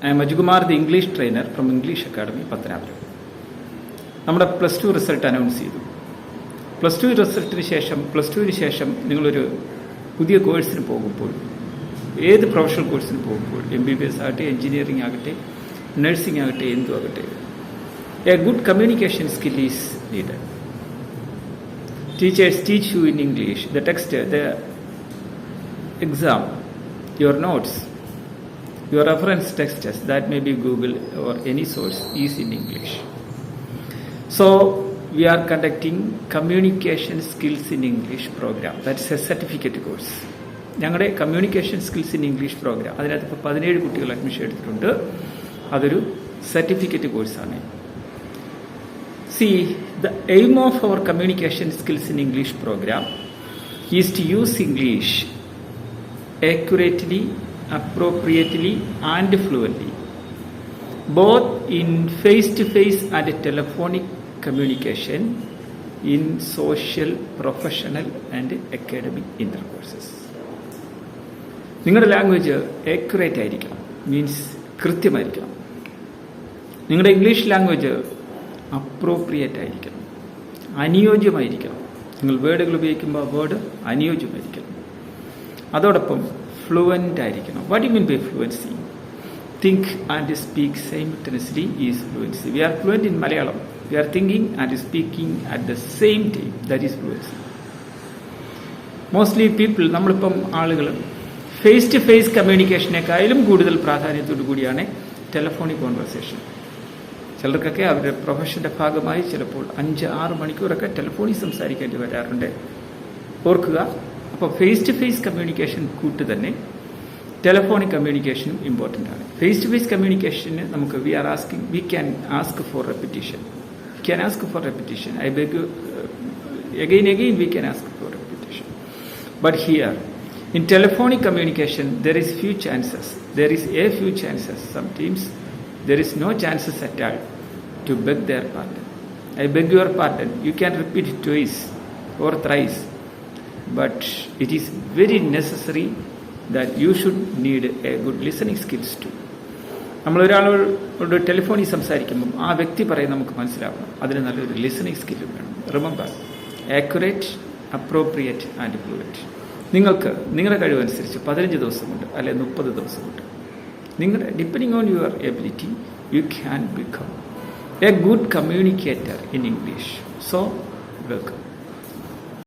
I M Aju Kumar, the English trainer from English academy Pathanapuram. നമ്മുടെ +2 result announce ചെയ്തു. +2 ശേഷം നിങ്ങളൊരു പുതിയ കോഴ്സിന് പോകുമ്പോൾ, ഏത് പ്രൊഫഷണൽ കോഴ്സിന് പോകുമ്പോൾ, MBBS ആകട്ടെ, എഞ്ചിനീയറിംഗ് ആകട്ടെ, നഴ്സിംഗ് ആകട്ടെ, എന്തും ആകട്ടെ, A good communication skill is needed. Teachers teach you in English. The text, the exam, your notes, your reference texts, that may be Google or any source, is in English. So we are conducting communication skills in English program. That's a certificate course. ഞങ്ങളുടെ communication skills in English programme, അതിനകത്ത് ഇപ്പോൾ 17 കുട്ടികൾ admission എടുത്തിട്ടുണ്ട്. അതൊരു certificate കോഴ്സാണ്. See, the aim of our communication skills in English program is to use English accurately, appropriately and fluently, both in face-to-face and telephonic communication, in social, professional and academic intercourses. നിങ്ങളുടെ language accurate ആയിരിക്കണം, means കൃത്യമായിരിക്കണം. നിങ്ങളുടെ English language appropriate ആയിരിക്കണം, അനുയോജ്യമായിരിക്കണം. നിങ്ങൾ വേർഡുകൾ ഉപയോഗിക്കുമ്പോൾ word അനുയോജ്യമായിരിക്കണം. അതോടൊപ്പം fluent ആയിരിക്കണം. What you mean by fluency? Think and speak simultaneously is fluency. We are fluent in Malayalam. We are thinking and speaking at the same time. That is fluency. Mostly people, നമ്മളിപ്പം ആളുകൾ face to face കമ്മ്യൂണിക്കേഷനേക്കാളും കൂടുതൽ പ്രാധാന്യത്തോടു കൂടിയാണ് telephonic conversation. ചിലർക്കൊക്കെ അവരുടെ പ്രൊഫഷൻ്റെ ഭാഗമായി ചിലപ്പോൾ 5-6 മണിക്കൂറൊക്കെ ടെലിഫോണിൽ സംസാരിക്കേണ്ടി വരാറുണ്ട്. ഓർക്കുക, അപ്പോൾ ഫേസ് ടു ഫേസ് കമ്മ്യൂണിക്കേഷൻ കൂട്ട് തന്നെ ടെലഫോണിക് കമ്മ്യൂണിക്കേഷനും ഇമ്പോർട്ടൻ്റ് ആണ്. ഫേസ് ടു ഫേസ് കമ്മ്യൂണിക്കേഷന് നമുക്ക് we can ask for repetition. I beg again we can ask for repetition. But here in telephonic communication there is few chances. Sometimes there is no chances at all to beg their pardon. I beg your pardon. You can repeat it twice or thrice, but it is very necessary that you should need a good listening skills too. നമ്മൾ ഒരാളോട് ടെലിഫോണിൽ സംസാരിക്കുമ്പം ആ വ്യക്തി പറയുന്നത് നമുക്ക് മനസ്സിലാവണം. അതിന് നല്ലൊരു ലിസണിങ് സ്കില്ലും വേണം. Remember, accurate, appropriate and fluent. നിങ്ങൾക്ക് നിങ്ങളുടെ കഴിവനുസരിച്ച് 15 ദിവസം കൊണ്ട് അല്ലെ 30 ദിവസം കൊണ്ട് നിങ്ങളുടെ depending on your ability you can become a good communicator in English. So, welcome.